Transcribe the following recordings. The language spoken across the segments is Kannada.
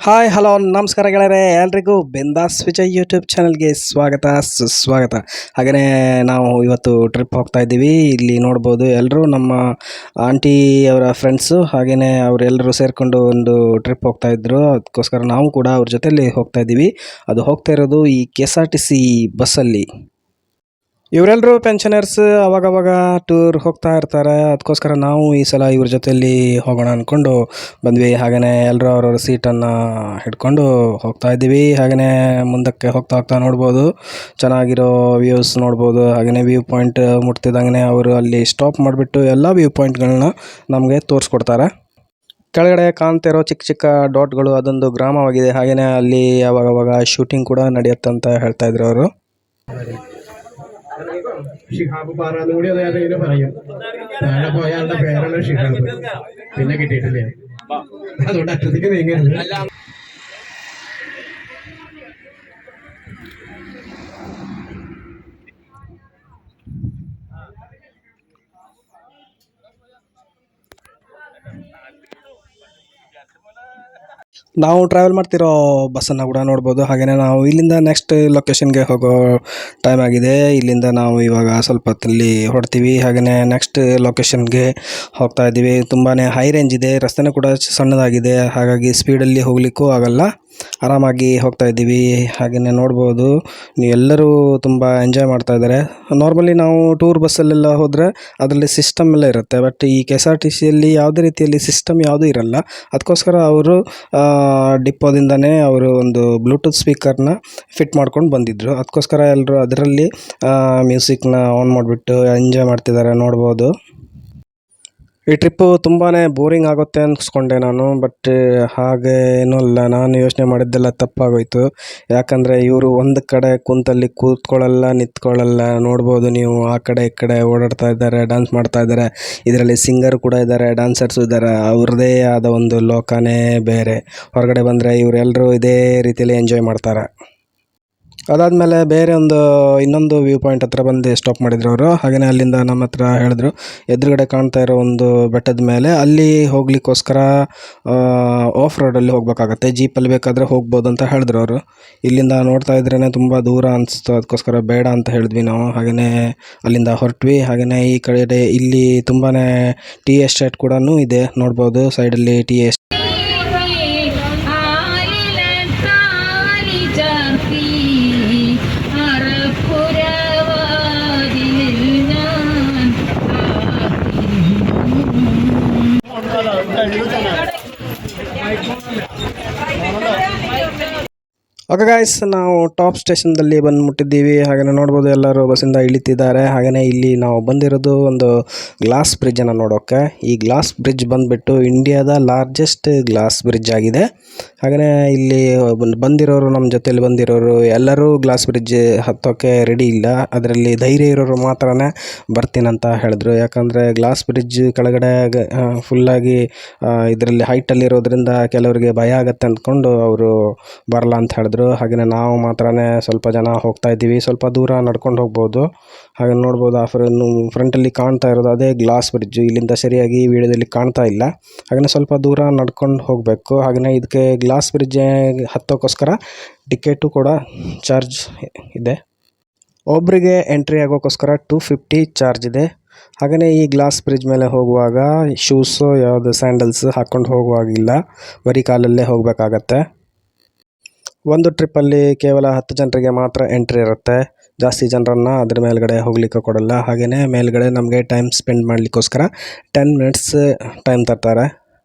ಹಾಯ್ ಹಲೋ ನಮಸ್ಕಾರ ಗೆಳೆಯರೆ, ಎಲ್ರಿಗೂ ಬಿಂದಾಸ್ ವಿಜಯ್ ಯೂಟ್ಯೂಬ್ ಚಾನಲ್ಗೆ ಸ್ವಾಗತ ಸುಸ್ವಾಗತ. ಹಾಗೆಯೇ ನಾವು ಇವತ್ತು ಟ್ರಿಪ್ ಹೋಗ್ತಾ ಇದ್ದೀವಿ. ಇಲ್ಲಿ ನೋಡ್ಬೋದು ಎಲ್ಲರೂ ನಮ್ಮ ಆಂಟಿ ಅವರ ಫ್ರೆಂಡ್ಸು, ಹಾಗೆಯೇ ಅವರೆಲ್ಲರೂ ಸೇರಿಕೊಂಡು ಒಂದು ಟ್ರಿಪ್ ಹೋಗ್ತಾಯಿದ್ರು. ಅದಕ್ಕೋಸ್ಕರ ನಾವು ಕೂಡ ಅವ್ರ ಜೊತೆಯಲ್ಲಿ ಹೋಗ್ತಾ ಇದ್ದೀವಿ. ಅದು ಹೋಗ್ತಾ ಇರೋದು ಈ KSRTC ಬಸ್ಸಲ್ಲಿ. ಇವರೆಲ್ಲರೂ ಪೆನ್ಷನರ್ಸ್, ಅವಾಗವಾಗ ಟೂರ್ ಹೋಗ್ತಾ ಇರ್ತಾರೆ. ಅದಕ್ಕೋಸ್ಕರ ನಾವು ಈ ಸಲ ಇವ್ರ ಜೊತೆಯಲ್ಲಿ ಹೋಗೋಣ ಅಂದ್ಕೊಂಡು ಬಂದ್ವಿ. ಹಾಗೆಯೇ ಎಲ್ಲರೂ ಅವ್ರವ್ರ ಸೀಟನ್ನು ಹಿಡ್ಕೊಂಡು ಹೋಗ್ತಾ ಇದ್ದೀವಿ. ಹಾಗೆಯೇ ಮುಂದಕ್ಕೆ ಹೋಗ್ತಾ ಹೋಗ್ತಾ ನೋಡ್ಬೋದು, ಚೆನ್ನಾಗಿರೋ ವ್ಯೂಸ್ ನೋಡ್ಬೋದು. ಹಾಗೆಯೇ ವ್ಯೂ ಪಾಯಿಂಟ್ ಮುಟ್ತಿದ್ದಂಗೆ ಅವರು ಅಲ್ಲಿ ಸ್ಟಾಪ್ ಮಾಡಿಬಿಟ್ಟು ಎಲ್ಲ ವ್ಯೂ ಪಾಯಿಂಟ್ಗಳನ್ನ ನಮಗೆ ತೋರಿಸ್ಕೊಡ್ತಾರೆ. ಕೆಳಗಡೆ ಕಾಣ್ತಿರೋ ಚಿಕ್ಕ ಚಿಕ್ಕ ಡಾಟ್ಗಳು ಅದೊಂದು ಗ್ರಾಮವಾಗಿದೆ. ಹಾಗೆಯೇ ಅಲ್ಲಿ ಅವಾಗವಾಗ ಶೂಟಿಂಗ್ ಕೂಡ ನಡೆಯುತ್ತಂತ ಹೇಳ್ತಾ ಇದ್ರು ಅವರು. ഷിഹാബ് പാറാന്ന് കൂടി അത് ഇങ്ങനെ പറയും. താഴെ പോയ ആളുടെ പേരാണ് ഷിഹാബ്, പിന്നെ കിട്ടിയിട്ടില്ലേ, അതുകൊണ്ട് അറ്റത്തേക്ക് നീങ്ങരുത്. ನಾವು ಟ್ರಾವೆಲ್ ಮಾಡ್ತಿರೋ ಬಸ್ಸನ್ನು ಕೂಡ ನೋಡ್ಬೋದು. ಹಾಗೆಯೇ ನಾವು ಇಲ್ಲಿಂದ ನೆಕ್ಸ್ಟ್ ಲೊಕೇಶನ್ಗೆ ಹೋಗೋ ಟೈಮ್ ಆಗಿದೆ. ಇಲ್ಲಿಂದ ನಾವು ಇವಾಗ ಸ್ವಲ್ಪ ಹೊತ್ತಲ್ಲಿ ಹೊರಡ್ತೀವಿ. ಹಾಗೆಯೇ ನೆಕ್ಸ್ಟ್ ಲೊಕೇಶನ್ಗೆ ಹೋಗ್ತಾ ಇದ್ದೀವಿ. ತುಂಬಾ ಹೈ ರೇಂಜ್ ಇದೆ, ರಸ್ತೆನೂ ಕೂಡ ಸಣ್ಣದಾಗಿದೆ. ಹಾಗಾಗಿ ಸ್ಪೀಡಲ್ಲಿ ಹೋಗಲಿಕ್ಕೂ ಆಗಲ್ಲ, ಆರಾಮಾಗಿ ಹೋಗ್ತಾ ಇದ್ದೀವಿ. ಹಾಗೆಯೇ ನೋಡ್ಬೋದು, ನೀವೆಲ್ಲರೂ ತುಂಬ ಎಂಜಾಯ್ ಮಾಡ್ತಾ ಇದ್ದಾರೆ. ನಾರ್ಮಲಿ ನಾವು ಟೂರ್ ಬಸ್ಸಲ್ಲೆಲ್ಲ ಹೋದರೆ ಅದರಲ್ಲಿ ಸಿಸ್ಟಮ್ ಎಲ್ಲ ಇರುತ್ತೆ. ಬಟ್ ಈ KSRTCಯಲ್ಲಿ ಯಾವುದೇ ರೀತಿಯಲ್ಲಿ ಸಿಸ್ಟಮ್ ಯಾವುದೂ ಇರಲ್ಲ. ಅದಕ್ಕೋಸ್ಕರ ಅವರು ಡಿಪ್ಪೋದಿಂದನೇ ಅವರು ಒಂದು ಬ್ಲೂಟೂತ್ ಸ್ಪೀಕರ್ನ ಫಿಟ್ ಮಾಡ್ಕೊಂಡು ಬಂದಿದ್ದರು. ಅದಕ್ಕೋಸ್ಕರ ಎಲ್ಲರೂ ಅದರಲ್ಲಿ ಮ್ಯೂಸಿಕ್ನ ಆನ್ ಮಾಡಿಬಿಟ್ಟು ಎಂಜಾಯ್ ಮಾಡ್ತಿದ್ದಾರೆ, ನೋಡ್ಬೋದು. ಈ ಟ್ರಿಪ್ಪು ತುಂಬಾ ಬೋರಿಂಗ್ ಆಗುತ್ತೆ ಅನ್ಸ್ಕೊಂಡೆ ನಾನು, ಬಟ್ ಹಾಗೆ ಏನೂ ಅಲ್ಲ. ನಾನು ಯೋಚನೆ ಮಾಡಿದ್ದೆಲ್ಲ ತಪ್ಪಾಗೋಯ್ತು. ಯಾಕಂದರೆ ಇವರು ಒಂದು ಕಡೆ ಕುಂತಲ್ಲಿ ಕೂತ್ಕೊಳ್ಳಲ್ಲ, ನಿಂತ್ಕೊಳ್ಳಲ್ಲ. ನೋಡ್ಬೋದು ನೀವು, ಆ ಕಡೆ ಈ ಕಡೆ ಓಡಾಡ್ತಾ ಇದ್ದಾರೆ, ಡ್ಯಾನ್ಸ್ ಮಾಡ್ತಾ ಇದ್ದಾರೆ. ಇದರಲ್ಲಿ ಸಿಂಗರ್ ಕೂಡ ಇದ್ದಾರೆ, ಡ್ಯಾನ್ಸರ್ಸು ಇದ್ದಾರೆ. ಅವ್ರದ್ದೇ ಆದ ಒಂದು ಲೋಕನೇ ಬೇರೆ. ಹೊರಗಡೆ ಬಂದರೆ ಇವರೆಲ್ಲರೂ ಇದೇ ರೀತಿಯಲ್ಲಿ ಎಂಜಾಯ್ ಮಾಡ್ತಾರೆ. ಅದಾದಮೇಲೆ ಬೇರೆ ಇನ್ನೊಂದು ವ್ಯೂ ಪಾಯಿಂಟ್ ಹತ್ರ ಬಂದು ಸ್ಟಾಪ್ ಮಾಡಿದ್ರು ಅವರು. ಹಾಗೆಯೇ ಅಲ್ಲಿಂದ ನಮ್ಮ ಹತ್ರ ಹೇಳಿದ್ರು, ಎದುರುಗಡೆ ಕಾಣ್ತಾ ಇರೋ ಒಂದು ಬೆಟ್ಟದ ಮೇಲೆ ಅಲ್ಲಿ ಹೋಗ್ಲಿಕ್ಕೋಸ್ಕರ ಆಫ್ ರೋಡಲ್ಲಿ ಹೋಗಬೇಕಾಗತ್ತೆ, ಜೀಪಲ್ಲಿ ಬೇಕಾದರೆ ಹೋಗ್ಬೋದು ಅಂತ ಹೇಳಿದ್ರು ಅವರು. ಇಲ್ಲಿಂದ ನೋಡ್ತಾ ಇದ್ರೇ ತುಂಬ ದೂರ ಅನಿಸ್ತು, ಅದಕ್ಕೋಸ್ಕರ ಬೇಡ ಅಂತ ಹೇಳಿದ್ವಿ ನಾವು. ಹಾಗೆಯೇ ಅಲ್ಲಿಂದ ಹೊರಟ್ವಿ. ಹಾಗೆಯೇ ಈ ಕಡೆ ಇಲ್ಲಿ ತುಂಬಾ ಟೀ ಎಸ್ಟೇಟ್ ಕೂಡ ಇದೆ, ನೋಡ್ಬೋದು ಸೈಡಲ್ಲಿ ಟೀ ಎಸ್ಟೇಟ್. ಓಕೆ ಗಾಯ್ಸ್, ನಾವು ಟಾಪ್ ಸ್ಟೇಷನ್ದಲ್ಲಿ ಬಂದು ಮುಟ್ಟಿದ್ದೀವಿ. ಹಾಗೆಯೇ ನೋಡ್ಬೋದು ಎಲ್ಲರೂ ಬಸ್ಸಿಂದ ಇಳಿತಿದ್ದಾರೆ. ಹಾಗೆಯೇ ಇಲ್ಲಿ ನಾವು ಬಂದಿರೋದು ಒಂದು ಗ್ಲಾಸ್ ಬ್ರಿಡ್ಜನ್ನು ನೋಡೋಕ್ಕೆ. ಈ ಗ್ಲಾಸ್ ಬ್ರಿಡ್ಜ್ ಬಂದುಬಿಟ್ಟು ಇಂಡಿಯಾದ ಲಾರ್ಜೆಸ್ಟ್ ಗ್ಲಾಸ್ ಬ್ರಿಡ್ಜ್ ಆಗಿದೆ. ಹಾಗೆಯೇ ಇಲ್ಲಿ ಬಂದಿರೋರು, ನಮ್ಮ ಜೊತೆಯಲ್ಲಿ ಬಂದಿರೋರು ಎಲ್ಲರೂ ಗ್ಲಾಸ್ ಬ್ರಿಡ್ಜ್ ಹತ್ತೋಕ್ಕೆ ರೆಡಿ ಇಲ್ಲ. ಅದರಲ್ಲಿ ಧೈರ್ಯ ಇರೋರು ಮಾತ್ರನೇ ಬರ್ತೀನಂತ ಹೇಳಿದ್ರು. ಯಾಕಂದರೆ ಗ್ಲಾಸ್ ಬ್ರಿಡ್ಜ್ ಕೆಳಗಡೆ ಫುಲ್ಲಾಗಿ ಇದರಲ್ಲಿ ಹೈಟಲ್ಲಿರೋದ್ರಿಂದ ಕೆಲವರಿಗೆ ಭಯ ಆಗುತ್ತೆ ಅಂದ್ಕೊಂಡು ಅವರು ಬರಲ್ಲ ಅಂತ ಹೇಳಿದ್ರು. ಹಾಗೆಯೇ ನಾವು ಮಾತ್ರನೇ ಸ್ವಲ್ಪ ಜನ ಹೋಗ್ತಾ ಇದ್ದೀವಿ. ಸ್ವಲ್ಪ ದೂರ ನಡ್ಕೊಂಡು ಹೋಗ್ಬೋದು. ಹಾಗೆ ನೋಡ್ಬೋದು, ಆ ಫ್ರಂಟಲ್ಲಿ ಕಾಣ್ತಾ ಇರೋದು ಅದೇ ಗ್ಲಾಸ್ ಬ್ರಿಡ್ಜು. ಇಲ್ಲಿಂದ ಸರಿಯಾಗಿ ಈ ವಿಡಿಯೋದಲ್ಲಿ ಕಾಣ್ತಾ ಇಲ್ಲ. ಹಾಗೆಯೇ ಸ್ವಲ್ಪ ದೂರ ನಡ್ಕೊಂಡು ಹೋಗಬೇಕು. ಹಾಗೆಯೇ ಇದಕ್ಕೆ ಗ್ಲಾಸ್ ಬ್ರಿಡ್ಜ್ ಹತ್ತೋಕ್ಕೋಸ್ಕರ ಟಿಕೆಟು ಕೂಡ ಚಾರ್ಜ್ ಇದೆ. ಒಬ್ಬರಿಗೆ ಎಂಟ್ರಿ ಆಗೋಕ್ಕೋಸ್ಕರ 250 ಚಾರ್ಜ್ ಇದೆ. ಹಾಗೆಯೇ ಈ ಗ್ಲಾಸ್ ಬ್ರಿಡ್ಜ್ ಮೇಲೆ ಹೋಗುವಾಗ ಶೂಸು ಯಾವುದು ಸ್ಯಾಂಡಲ್ಸ್ ಹಾಕ್ಕೊಂಡು ಹೋಗುವಾಗಿಲ್ಲ, ಬರೀ ಕಾಲಲ್ಲೇ ಹೋಗಬೇಕಾಗತ್ತೆ. ಒಂದು ಟ್ರಿಪ್ಪಲ್ಲಿ ಕೇವಲ 10 ಜನರಿಗೆ ಮಾತ್ರ ಎಂಟ್ರಿ ಇರುತ್ತೆ. ಜಾಸ್ತಿ ಜನರನ್ನು ಅದ್ರ ಮೇಲ್ಗಡೆ ಹೋಗ್ಲಿಕ್ಕೆ ಕೊಡಲ್ಲ. ಹಾಗೆಯೇ ಮೇಲ್ಗಡೆ ನಮಗೆ ಟೈಮ್ ಸ್ಪೆಂಡ್ ಮಾಡಲಿಕ್ಕೋಸ್ಕರ 10 ಮಿನಿಟ್ಸ್ ಟೈಮ್ ತರ್ತಾರೆ.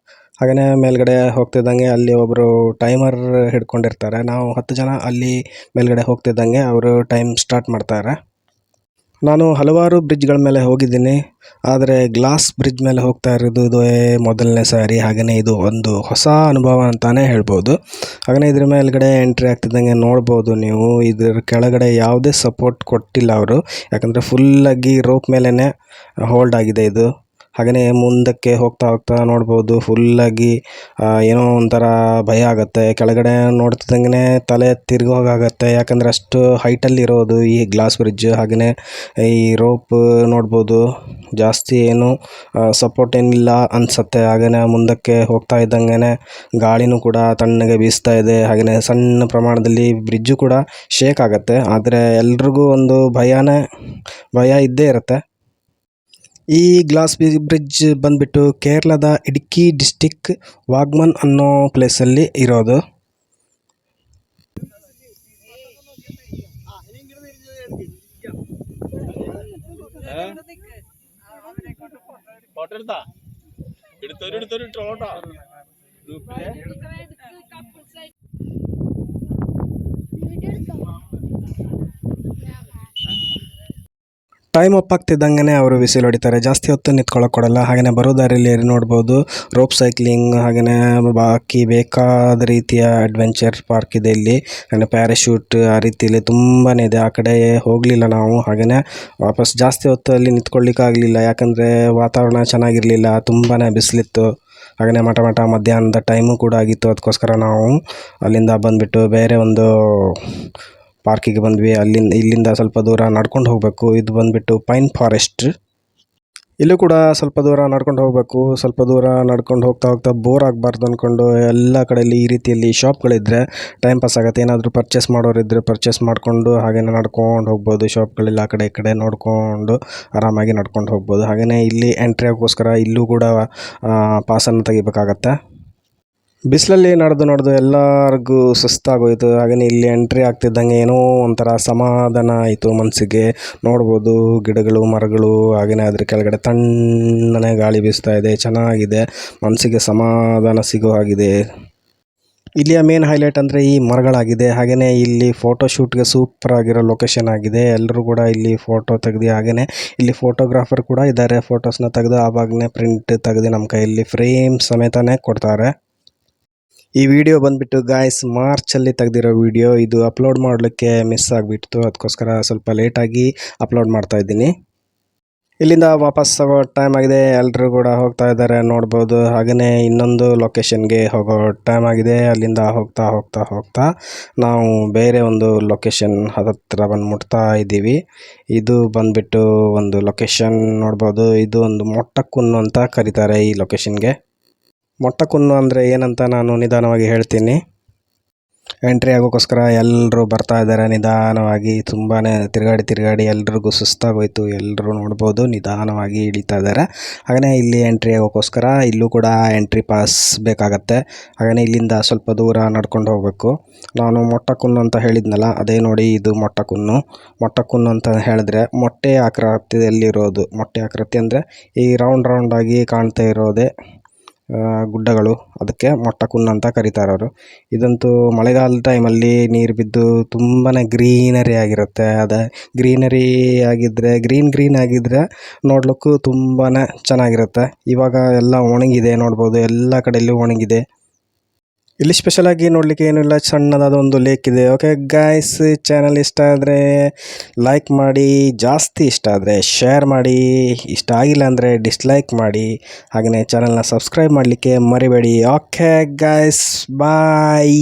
ಹಾಗೆಯೇ ಮೇಲ್ಗಡೆ ಹೋಗ್ತಿದ್ದಂಗೆ ಅಲ್ಲಿ ಒಬ್ಬರು ಟೈಮರ್ ಹಿಡ್ಕೊಂಡಿರ್ತಾರೆ. ನಾವು 10 ಜನ ಅಲ್ಲಿ ಮೇಲ್ಗಡೆ ಹೋಗ್ತಿದ್ದಂಗೆ ಅವರು ಟೈಮ್ ಸ್ಟಾರ್ಟ್ ಮಾಡ್ತಾರೆ. ನಾನು ಹಲವಾರು ಬ್ರಿಡ್ಜ್ಗಳ ಮೇಲೆ ಹೋಗಿದ್ದೀನಿ, ಆದರೆ ಗ್ಲಾಸ್ ಬ್ರಿಡ್ಜ್ ಮೇಲೆ ಹೋಗ್ತಾ ಇರೋದು ಮೊದಲನೇ ಸಾರಿ. ಹಾಗೆಯೇ ಇದು ಒಂದು ಹೊಸ ಅನುಭವ ಅಂತಲೇ ಹೇಳ್ಬೋದು. ಹಾಗೆಯೇ ಇದ್ರ ಮೇಲ್ಗಡೆ ಎಂಟ್ರಿ ಆಗ್ತಿದ್ದಂಗೆ ನೋಡ್ಬೋದು ನೀವು, ಇದ್ರ ಕೆಳಗಡೆ ಯಾವುದೇ ಸಪೋರ್ಟ್ ಕೊಟ್ಟಿಲ್ಲ ಅವರು. ಯಾಕಂದರೆ ಫುಲ್ಲಾಗಿ ರೋಪ್ ಮೇಲೇ ಹೋಲ್ಡ್ ಆಗಿದೆ ಇದು. ಹಾಗೆಯೇ ಮುಂದಕ್ಕೆ ಹೋಗ್ತಾ ಹೋಗ್ತಾ ನೋಡ್ಬೋದು ಫುಲ್ಲಾಗಿ ಏನೋ ಒಂಥರ ಭಯ ಆಗುತ್ತೆ. ಕೆಳಗಡೆ ನೋಡ್ತಿದ್ದಂಗೆ ತಲೆ ತಿರ್ಗೋಗಾಗತ್ತೆ, ಯಾಕಂದರೆ ಅಷ್ಟು ಹೈಟಲ್ಲಿ ಇರೋದು ಈ ಗ್ಲಾಸ್ ಬ್ರಿಡ್ಜ್. ಹಾಗೆಯೇ ಈ ರೋಪ್ ನೋಡ್ಬೋದು, ಜಾಸ್ತಿ ಏನು ಸಪೋರ್ಟ್ ಏನಿಲ್ಲ ಅನಿಸುತ್ತೆ. ಹಾಗೆಯೇ ಮುಂದಕ್ಕೆ ಹೋಗ್ತಾ ಇದ್ದಂಗೆ ಗಾಳಿನೂ ಕೂಡ ತಣ್ಣಗೆ ಬೀಸ್ತಾ ಇದೆ. ಹಾಗೆಯೇ ಸಣ್ಣ ಪ್ರಮಾಣದಲ್ಲಿ ಬ್ರಿಡ್ಜು ಕೂಡ ಶೇಕ್ ಆಗುತ್ತೆ, ಆದರೆ ಎಲ್ರಿಗೂ ಒಂದು ಭಯ ಇದ್ದೇ ಇರುತ್ತೆ. ಈ ಗ್ಲಾಸ್ ಬ್ರಿಡ್ಜ್ ಬಂದುಬಿಟ್ಟು ಕೇರಳದ ಇಡುಕ್ಕಿ ಡಿಸ್ಟಿಕ್ ವಾಗ್ಮನ್ ಅನ್ನೋ ಪ್ಲೇಸಲ್ಲಿ ಇರೋದು. ಟೈಮ್ ಅಪ್ ಆಗ್ತಿದ್ದಂಗೆ ಅವರು ವಿಸಿಲ್ ಹೊಡಿತಾರೆ, ಜಾಸ್ತಿ ಹೊತ್ತು ನಿಂತ್ಕೊಳ್ಳೋಕೆ ಕೊಡಲ್ಲ. ಹಾಗೆಯೇ ಬರೋ ದಾರಿಯಲ್ಲಿ ನೋಡ್ಬೋದು ರೋಪ್ ಸೈಕ್ಲಿಂಗ್, ಹಾಗೆಯೇ ಬಾಕಿ ಬೇಕಾದ ರೀತಿಯ ಅಡ್ವೆಂಚರ್ ಪಾರ್ಕ್ ಇದೆ ಇಲ್ಲಿ. ಹಾಗೆಯೇ ಪ್ಯಾರಾಶೂಟ್ ಆ ರೀತಿಯಲ್ಲಿ ತುಂಬಾ ಇದೆ. ಆ ಕಡೆ ಹೋಗಲಿಲ್ಲ ನಾವು. ಹಾಗೆಯೇ ವಾಪಸ್ ಜಾಸ್ತಿ ಹೊತ್ತು ಅಲ್ಲಿ ನಿಂತ್ಕೊಳ್ಳಿಕ್ಕಾಗಲಿಲ್ಲ, ಯಾಕಂದರೆ ವಾತಾವರಣ ಚೆನ್ನಾಗಿರಲಿಲ್ಲ, ತುಂಬಾ ಬಿಸಿಲಿತ್ತು. ಹಾಗೆಯೇ ಮಧ್ಯಾಹ್ನದ ಟೈಮು ಕೂಡ ಆಗಿತ್ತು. ಅದಕ್ಕೋಸ್ಕರ ನಾವು ಅಲ್ಲಿಂದ ಬಂದುಬಿಟ್ಟು ಬೇರೆ ಒಂದು ಪಾರ್ಕಿಗೆ ಬಂದ್ವಿ. ಇಲ್ಲಿಂದ ಸ್ವಲ್ಪ ದೂರ ನಡ್ಕೊಂಡು ಹೋಗಬೇಕು. ಇದು ಬಂದುಬಿಟ್ಟು ಪೈನ್ ಫಾರೆಸ್ಟ್. ಇಲ್ಲೂ ಕೂಡ ಸ್ವಲ್ಪ ದೂರ ನಡ್ಕೊಂಡು ಹೋಗಬೇಕು. ಸ್ವಲ್ಪ ದೂರ ನಡ್ಕೊಂಡು ಹೋಗ್ತಾ ಬೋರ್ ಆಗಬಾರ್ದು ಅಂದ್ಕೊಂಡು ಎಲ್ಲ ಕಡೆಯಲ್ಲಿ ಈ ರೀತಿಯಲ್ಲಿ ಶಾಪ್ಗಳಿದ್ದರೆ ಟೈಮ್ ಪಾಸ್ ಆಗುತ್ತೆ. ಏನಾದರೂ ಪರ್ಚೇಸ್ ಮಾಡೋರಿದ್ದರೆ ಪರ್ಚೇಸ್ ಮಾಡಿಕೊಂಡು ಹಾಗೆಯೇ ನಡ್ಕೊಂಡು ಹೋಗ್ಬೋದು. ಶಾಪ್ಗಳೆಲ್ಲ ಆ ಕಡೆ ಈ ಕಡೆ ನೋಡಿಕೊಂಡು ಆರಾಮಾಗಿ ನಡ್ಕೊಂಡು ಹೋಗ್ಬೋದು. ಹಾಗೆಯೇ ಇಲ್ಲಿ ಎಂಟ್ರಿ ಆಗೋಸ್ಕರ ಇಲ್ಲೂ ಕೂಡ ಪಾಸನ್ನು ತೆಗಿಬೇಕಾಗತ್ತೆ. ಬಿಸಿಲಲ್ಲಿ ನಡೆದು ಎಲ್ಲರಿಗೂ ಸುಸ್ತಾಗೋಯಿತು. ಹಾಗೆಯೇ ಇಲ್ಲಿ ಎಂಟ್ರಿ ಆಗ್ತಿದ್ದಂಗೆ ಏನೋ ಒಂಥರ ಸಮಾಧಾನ ಆಯಿತು ಮನಸ್ಸಿಗೆ. ನೋಡ್ಬೋದು ಗಿಡಗಳು, ಮರಗಳು, ಹಾಗೆಯೇ ಅದ್ರ ಕೆಳಗಡೆ ತಣ್ಣನೆ ಗಾಳಿ ಬೀಸ್ತಾ ಇದೆ, ಚೆನ್ನಾಗಿದೆ, ಮನಸ್ಸಿಗೆ ಸಮಾಧಾನ ಸಿಗೋ ಹಾಗಿದೆ. ಇಲ್ಲಿಯ ಮೇನ್ ಹೈಲೈಟ್ ಅಂದರೆ ಈ ಮರಗಳಾಗಿದೆ. ಹಾಗೆಯೇ ಇಲ್ಲಿ ಫೋಟೋಶೂಟ್ಗೆ ಸೂಪರ್ ಆಗಿರೋ ಲೊಕೇಶನ್ ಆಗಿದೆ. ಎಲ್ಲರೂ ಕೂಡ ಇಲ್ಲಿ ಫೋಟೋ ತೆಗೆದು, ಹಾಗೆಯೇ ಇಲ್ಲಿ ಫೋಟೋಗ್ರಾಫರ್ ಕೂಡ ಇದ್ದಾರೆ. ಫೋಟೋಸ್ನ ತೆಗೆದು ಆವಾಗಲೇ ಪ್ರಿಂಟ್ ತೆಗೆದು ನಮ್ಮ ಕೈಯಲ್ಲಿ ಫ್ರೇಮ್ ಸಮೇತನೇ ಕೊಡ್ತಾರೆ. ಈ ವಿಡಿಯೋ ಬಂದುಬಿಟ್ಟು ಗಾಯ್ಸ್ ಮಾರ್ಚಲ್ಲಿ ತೆಗೆದಿರೋ ವಿಡಿಯೋ. ಇದು ಅಪ್ಲೋಡ್ ಮಾಡಲಿಕ್ಕೆ ಮಿಸ್ ಆಗಿಬಿಡ್ತು, ಅದಕ್ಕೋಸ್ಕರ ಸ್ವಲ್ಪ ಲೇಟಾಗಿ ಅಪ್ಲೋಡ್ ಮಾಡ್ತಾ ಇದ್ದೀನಿ. ಇಲ್ಲಿಂದ ವಾಪಸ್ ಹೋಗೋ ಟೈಮ್ ಆಗಿದೆ, ಎಲ್ಲರೂ ಕೂಡ ಹೋಗ್ತಾ ಇದ್ದಾರೆ ನೋಡ್ಬೋದು. ಹಾಗೆಯೇ ಇನ್ನೊಂದು ಲೊಕೇಶನ್ಗೆ ಹೋಗೋ ಟೈಮ್ ಆಗಿದೆ. ಅಲ್ಲಿಂದ ಹೋಗ್ತಾ ನಾವು ಬೇರೆ ಒಂದು ಲೊಕೇಶನ್ ಹತ್ತಿರ ಬಂದು ಮುಟ್ತಾ ಇದ್ದೀವಿ. ಇದು ಬಂದುಬಿಟ್ಟು ಒಂದು ಲೊಕೇಶನ್ ನೋಡ್ಬೋದು. ಇದು ಒಂದು ಮೊಟ್ಟಕುನ್ನು ಅಂತ ಕರೀತಾರೆ ಈ ಲೊಕೇಶನ್ಗೆ. ಮೊಟ್ಟಕುನ್ನು ಅಂದರೆ ಏನಂತ ನಾನು ನಿಧಾನವಾಗಿ ಹೇಳ್ತೀನಿ. ಎಂಟ್ರಿ ಆಗೋಕ್ಕೋಸ್ಕರ ಎಲ್ಲರೂ ಬರ್ತಾ ಇದ್ದಾರೆ ನಿಧಾನವಾಗಿ. ತುಂಬಾ ತಿರುಗಾಡಿ ಎಲ್ರಿಗೂ ಸುಸ್ತಾಗೋಯ್ತು. ಎಲ್ಲರೂ ನೋಡ್ಬೋದು ನಿಧಾನವಾಗಿ ಇಳಿತಾ ಇದ್ದಾರೆ. ಹಾಗೆಯೇ ಇಲ್ಲಿ ಎಂಟ್ರಿ ಆಗೋಕ್ಕೋಸ್ಕರ ಇಲ್ಲೂ ಕೂಡ ಎಂಟ್ರಿ ಪಾಸ್ ಬೇಕಾಗತ್ತೆ. ಹಾಗೆಯೇ ಇಲ್ಲಿಂದ ಸ್ವಲ್ಪ ದೂರ ನಡ್ಕೊಂಡು ಹೋಗಬೇಕು. ನಾನು ಮೊಟ್ಟಕುನ್ನು ಅಂತ ಹೇಳಿದ್ನಲ್ಲ, ಅದೇ ನೋಡಿ ಇದು ಮೊಟ್ಟಕುನ್ನು. ಮೊಟ್ಟಕುನ್ನು ಅಂತ ಹೇಳಿದ್ರೆ ಮೊಟ್ಟೆ ಆಕೃತಿಯಲ್ಲಿರೋದು. ಮೊಟ್ಟೆ ಆಕೃತಿ ಅಂದರೆ ಈ ರೌಂಡಾಗಿ ಕಾಣ್ತಾ ಇರೋದೇ ಗುಡ್ಡಗಳು, ಅದಕ್ಕೆ ಮೊಟ್ಟಕುನ್ನು ಅಂತ ಕರೀತಾರೆ ಅವರು. ಇದಂತೂ ಮಳೆಗಾಲದ ಟೈಮಲ್ಲಿ ನೀರು ಬಿದ್ದು ತುಂಬಾ ಗ್ರೀನರಿ ಆಗಿರುತ್ತೆ. ಅದೇ ಗ್ರೀನರಿ ಆಗಿದ್ದರೆ ಗ್ರೀನ್ ಆಗಿದ್ದರೆ ನೋಡ್ಲಿಕ್ಕೂ ತುಂಬಾ ಚೆನ್ನಾಗಿರುತ್ತೆ. ಇವಾಗ ಎಲ್ಲ ಒಣಗಿದೆ ನೋಡ್ಬೋದು, ಎಲ್ಲ ಕಡೆಯಲ್ಲೂ ಒಣಗಿದೆ. ಇಲ್ಲಿ ಸ್ಪೆಷಲಾಗಿ ನೋಡಲಿಕ್ಕೆ ಏನೂ ಇಲ್ಲ, ಸಣ್ಣದಾದ ಒಂದು ಲೇಕ್ ಇದೆ. ಓಕೆ ಗಾಯ್ಸ್, ಚಾನಲ್ ಇಷ್ಟ ಆದರೆ ಲೈಕ್ ಮಾಡಿ, ಜಾಸ್ತಿ ಇಷ್ಟ ಆದರೆ ಶೇರ್ ಮಾಡಿ, ಇಷ್ಟ ಆಗಿಲ್ಲ ಅಂದರೆ ಡಿಸ್ಲೈಕ್ ಮಾಡಿ. ಹಾಗೆಯೇ ಚಾನಲ್ನ ಸಬ್ಸ್ಕ್ರೈಬ್ ಮಾಡಲಿಕ್ಕೆ ಮರಿಬೇಡಿ. ಓಕೆ ಗಾಯ್ಸ್, ಬಾಯ್.